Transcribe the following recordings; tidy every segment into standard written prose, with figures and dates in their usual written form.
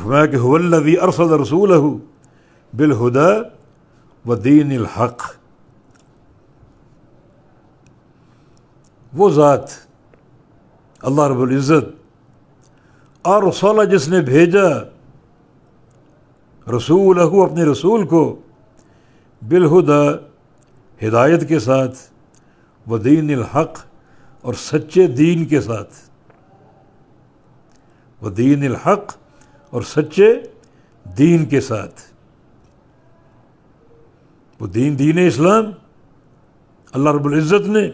فرمایا کہ هو الذی ارسل رسولہ بالہدی ودین الحق، وہ ذات اللہ رب العزت ارسل جس نے بھیجا رسولہ اپنے رسول کو بالہدی ہدایت کے ساتھ ودین الحق اور سچے دین کے ساتھ، ودین الحق اور سچے دین کے ساتھ۔ وہ دین اسلام اللہ رب العزت نے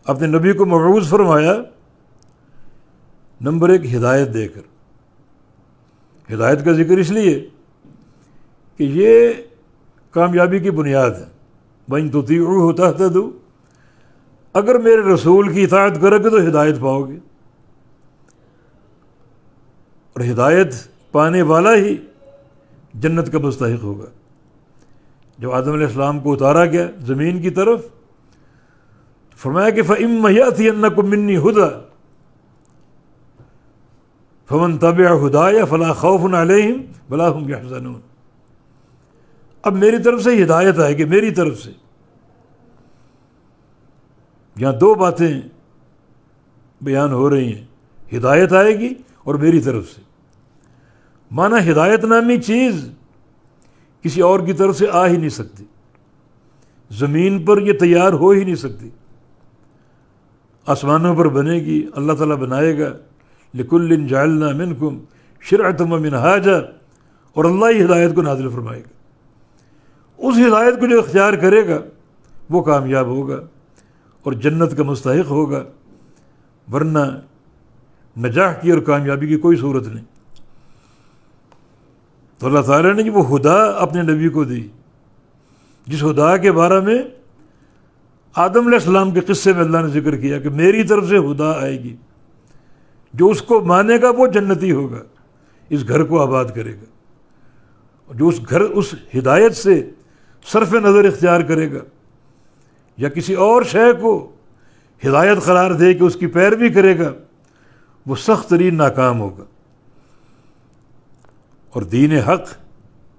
اپنے نبی کو مبعوث فرمایا نمبر 1 ہدایت دے کر۔ ہدایت کا ذکر اس لیے کہ یہ کامیابی کی بنیاد ہے۔ وَإِن تُطِيعُوهُ تَهْتَدُوا، اگر میرے رسول کی اطاعت کرو گے تو ہدایت پاؤ گے، اور ہدایت پانے والا ہی جنت کا مستحق ہوگا۔ جب آدم علیہ السلام کو اتارا گیا زمین کی طرف، فرمایا کہ فَإِمَّا يَأْتِيَنَّكُم مِّنِّي هُدًى فَمَن تَبِعَ هُدَايَ فَلَا خَوْفٌ عَلَيْهِمْ وَلَا هُمْ يَحْزَنُونَ۔ اب میری طرف سے ہدایت آئے گی، میری طرف سے۔ یہاں 2 باتیں بیان ہو رہی ہیں، ہدایت آئے گی اور میری طرف سے۔ مانا ہدایت نامی چیز کسی اور کی طرف سے آ ہی نہیں سکتی، زمین پر یہ تیار ہو ہی نہیں سکتی۔ آسمانوں پر بنے گی، اللہ تعالیٰ بنائے گا، لِكُلٍّ جَعَلْنَا مِنْكُمْ شِرْعَةً وَمِنْهَاجًا، اور اللہ ہی ہدایت کو نازل فرمائے گا۔ اس ہدایت کو جو اختیار کرے گا وہ کامیاب ہوگا اور جنت کا مستحق ہوگا، ورنہ نجاح کی اور کامیابی کی کوئی صورت نہیں۔ تو اللہ تعالیٰ نے وہ ہدا اپنے نبی کو دی، جس ہدا کے بارے میں آدم علیہ السلام کے قصے میں اللہ نے ذکر کیا کہ میری طرف سے ہدا آئے گی، جو اس کو مانے گا وہ جنتی ہوگا، اس گھر کو آباد کرے گا۔ اور جو اس ہدایت سے صرف نظر اختیار کرے گا یا کسی اور شے کو ہدایت قرار دے کہ اس کی پیروی کرے گا، وہ سخت ترین ناکام ہوگا۔ اور دین حق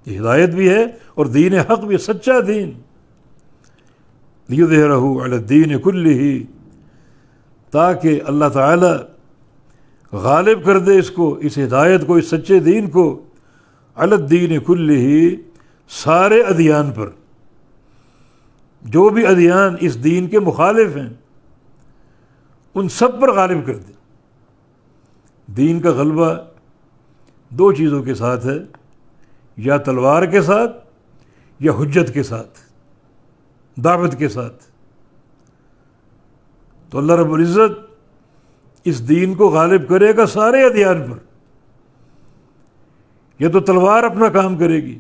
یہ ہدایت بھی ہے، اور دین حق بھی سچا دین، لِيُظْهِرَهُ عَلَى الدِّينِ كُلِّهِ، تاکہ اللہ تعالی غالب کر دے اس کو، اس ہدایت کو، اس سچے دین کو، علی الدین کلہ، سارے ادیان پر۔ جو بھی ادیان اس دین کے مخالف ہیں ان سب پر غالب کر دے۔ دین کا غلبہ 2 چیزوں کے ساتھ ہے، یا تلوار کے ساتھ یا حجت کے ساتھ، دعوت کے ساتھ۔ تو اللہ رب العزت اس دین کو غالب کرے گا سارے ادیان پر۔ یہ تو تلوار اپنا کام کرے گی،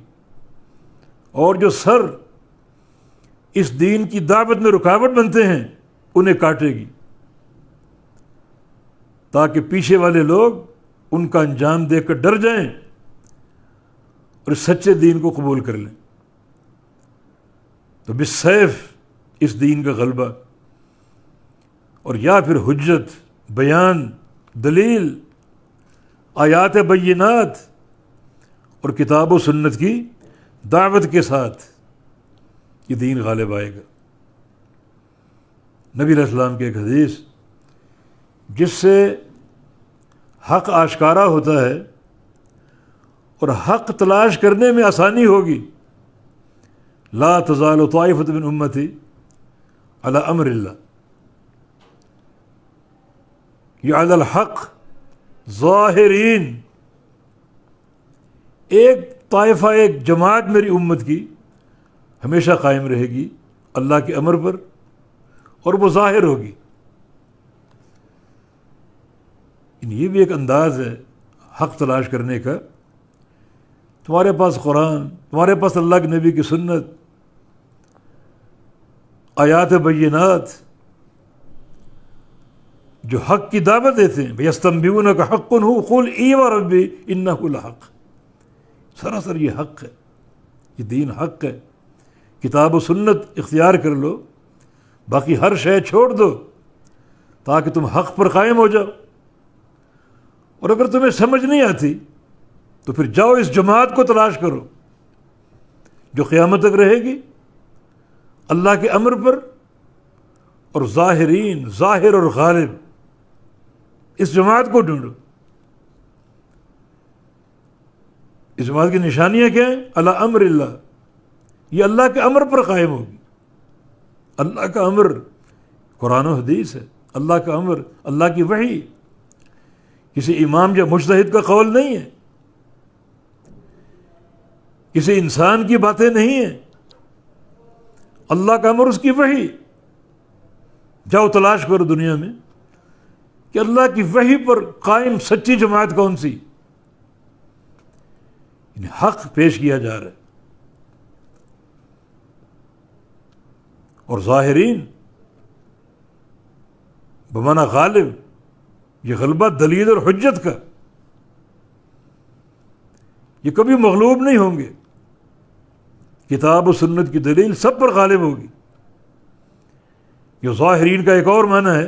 اور جو سر اس دین کی دعوت میں رکاوٹ بنتے ہیں انہیں کاٹے گی، تاکہ پیچھے والے لوگ ان کا انجام دیکھ کر ڈر جائیں اور اس سچے دین کو قبول کر لیں۔ تو بالسیف اس دین کا غلبہ، اور یا پھر حجت، بیان، دلیل، آیات بینات اور کتاب و سنت کی دعوت کے ساتھ یہ دین غالب آئے گا۔ نبی علیہ السلام کی ایک حدیث جس سے حق آشکارا ہوتا ہے اور حق تلاش کرنے میں آسانی ہوگی، لا تزال طائفۃ من امتی علی امر اللہ علی الحق ظاہرین۔ ایک طائفہ، ایک جماعت میری امت کی ہمیشہ قائم رہے گی اللہ کے امر پر، اور وہ ظاہر ہوگی۔ یہ بھی ایک انداز ہے حق تلاش کرنے کا۔ تمہارے پاس قرآن، تمہارے پاس اللہ کے نبی کی سنت، آیات بینات جو حق کی دعوت دیتے ہیں۔ وَيَسْتَنبِئُونَكَ حَقٌّ هُوَ قُلْ اِی وَرَبِّی إِنَّهُ لَحَقٌّ۔ سراسر یہ حق ہے، یہ دین حق ہے۔ کتاب و سنت اختیار کر لو، باقی ہر شے چھوڑ دو تاکہ تم حق پر قائم ہو جاؤ۔ اور اگر تمہیں سمجھ نہیں آتی تو پھر جاؤ اس جماعت کو تلاش کرو جو قیامت تک رہے گی اللہ کے امر پر، اور ظاہرین، ظاہر اور غالب، اس جماعت کو ڈھونڈو۔ اس جماعت کی نشانیاں کیا ہیں؟ علی امر اللہ، یہ اللہ کے امر پر قائم ہوگی۔ اللہ کا امر قرآن و حدیث ہے، اللہ کا امر اللہ کی وحی، کسی امام یا مجتہد کا قول نہیں ہے، کسی انسان کی باتیں نہیں ہیں، اللہ کا امر، اس کی وحی۔ جاؤ تلاش کرو دنیا میں کہ اللہ کی وحی پر قائم سچی جماعت کون سی، حق پیش کیا جا رہا ہے۔ اور ظاہرین بمعنی غالب، یہ غلبہ دلیل اور حجت کا، یہ کبھی مغلوب نہیں ہوں گے۔ کتاب و سنت کی دلیل سب پر غالب ہوگی۔ یہ ظاہرین کا ایک اور معنی ہے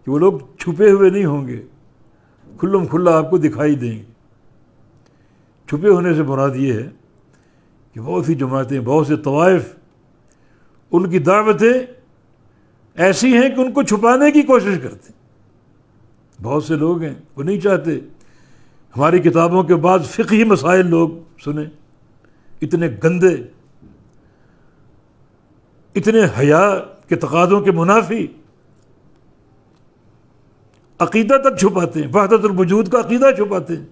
کہ وہ لوگ چھپے ہوئے نہیں ہوں گے، کھلم کھلا آپ کو دکھائی دیں گے۔ چھپے ہونے سے مراد یہ ہے کہ بہت سی جماعتیں، بہت سے طوائف، ان کی دعوتیں ایسی ہیں کہ ان کو چھپانے کی کوشش کرتے ہیں۔ بہت سے لوگ ہیں وہ نہیں چاہتے ہماری کتابوں کے بعد فقہی مسائل لوگ سنیں، اتنے گندے، اتنے حیا کے تقاضوں کے منافی، عقیدہ تک چھپاتے ہیں، وحدت الوجود کا عقیدہ چھپاتے ہیں۔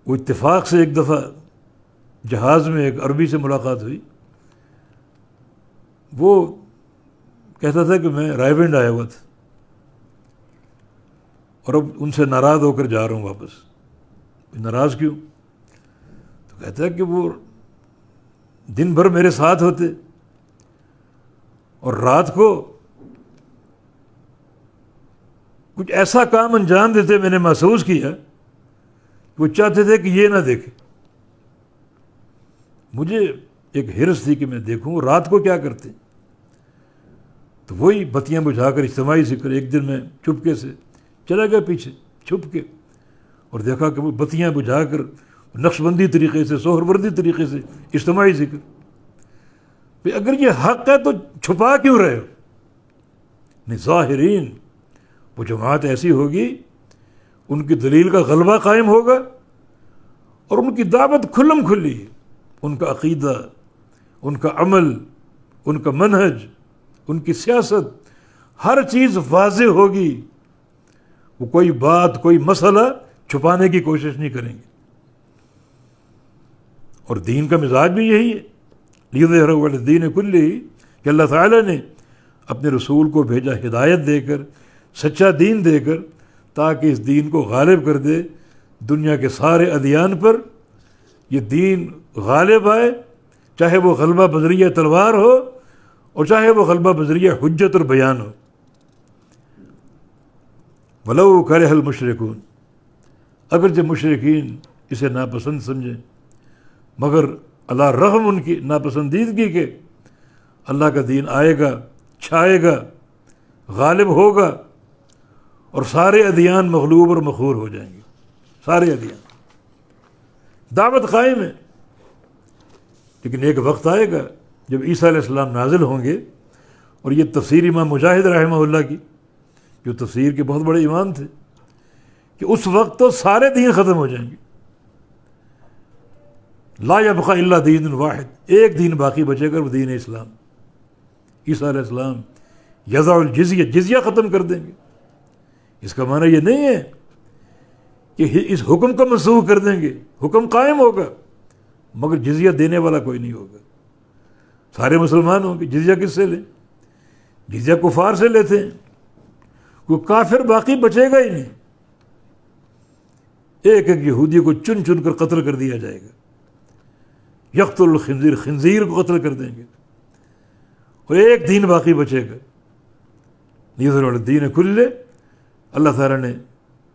وہ اتفاق سے ایک دفعہ جہاز میں ایک عربی سے ملاقات ہوئی، وہ کہتا تھا کہ میں رائے ونڈ آیا ہوا تھا اور اب ان سے ناراض ہو کر جا رہا ہوں واپس۔ ناراض کیوں؟ تو کہتا ہے کہ وہ دن بھر میرے ساتھ ہوتے اور رات کو کچھ ایسا کام انجام دیتے، میں نے محسوس کیا وہ چاہتے تھے کہ یہ نہ دیکھیں۔ مجھے ایک حرص تھی کہ میں دیکھوں رات کو کیا کرتے، تو وہی بتیاں بجھا کر اجتماعی ذکر۔ ایک دن میں چپکے سے چلا گیا پیچھے چھپ کے، اور دیکھا کہ وہ بتیاں بجھا کر نقش بندی طریقے سے، سہر وردی طریقے سے اجتماعی ذکر۔ بھئی اگر یہ حق ہے تو چھپا کیوں رہے ہو؟ نہیں، ظاہرین وہ جماعت ایسی ہوگی، ان کی دلیل کا غلبہ قائم ہوگا اور ان کی دعوت کھلم کھلی، ان کا عقیدہ، ان کا عمل، ان کا منہج، ان کی سیاست، ہر چیز واضح ہوگی۔ وہ کوئی بات، کوئی مسئلہ چھپانے کی کوشش نہیں کریں گے۔ اور دین کا مزاج بھی یہی ہے، لیظہرہ علی الدین کلہ، کہ اللہ تعالیٰ نے اپنے رسول کو بھیجا ہدایت دے کر، سچا دین دے کر، تاکہ اس دین کو غالب کر دے دنیا کے سارے ادیان پر۔ یہ دین غالب آئے، چاہے وہ غلبہ بذریعہ تلوار ہو اور چاہے وہ غلبہ بذریعہ حجت اور بیان ہو۔ وَلَوْ كَرِهَ الْمُشْرِكُونَ، اگرچہ مشرکین اسے ناپسند سمجھیں، مگر اللہ رغم ان کی ناپسندیدگی کے اللہ کا دین آئے گا، چھائے گا، غالب ہوگا، اور سارے ادیان مغلوب اور مخور ہو جائیں گے۔ سارے ادیان، دعوت قائم ہے، لیکن ایک وقت آئے گا جب عیسیٰ علیہ السلام نازل ہوں گے، اور یہ تفسیر امام مجاہد رحمہ اللہ کی، جو تفسیر کے بہت بڑے امام تھے، کہ اس وقت تو سارے دین ختم ہو جائیں گے۔ لا یبقی الا دین واحد، ایک دین باقی بچے گا، وہ دین اسلام۔ عیسیٰ علیہ السلام یضع الجزیہ، جزیہ ختم کر دیں گے۔ اس کا معنی یہ نہیں ہے کہ اس حکم کو منسوخ کر دیں گے، حکم قائم ہوگا مگر جزیہ دینے والا کوئی نہیں ہوگا۔ سارے مسلمان ہوں گے، جزیہ کس سے لیں؟ جزیہ کفار سے لیتے ہیں، کوئی کافر باقی بچے گا ہی نہیں۔ ایک ایک یہودی کو چن چن کر قتل کر دیا جائے گا۔ یقتل الخنزیر، خنزیر کو قتل کر دیں گے، اور ایک دین باقی بچے گا۔ لیظہرہ علی الدین کلہ، اللہ تعالیٰ نے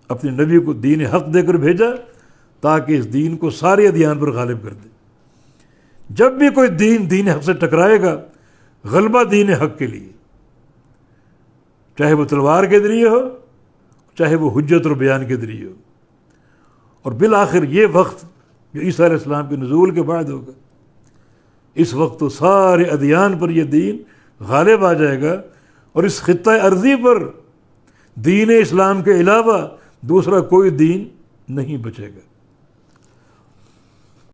اپنے نبی کو دین حق دے کر بھیجا تاکہ اس دین کو سارے ادیان پر غالب کر دے۔ جب بھی کوئی دین حق سے ٹکرائے گا، غلبہ دین حق کے لیے، چاہے وہ تلوار کے ذریعے ہو، چاہے وہ حجت اور بیان کے ذریعے ہو۔ اور بالآخر یہ وقت جو عیسیٰ علیہ السلام کے نزول کے بعد ہوگا، اس وقت تو سارے ادیان پر یہ دین غالب آ جائے گا، اور اس خطہ ارضی پر دین اسلام کے علاوہ دوسرا کوئی دین نہیں بچے گا۔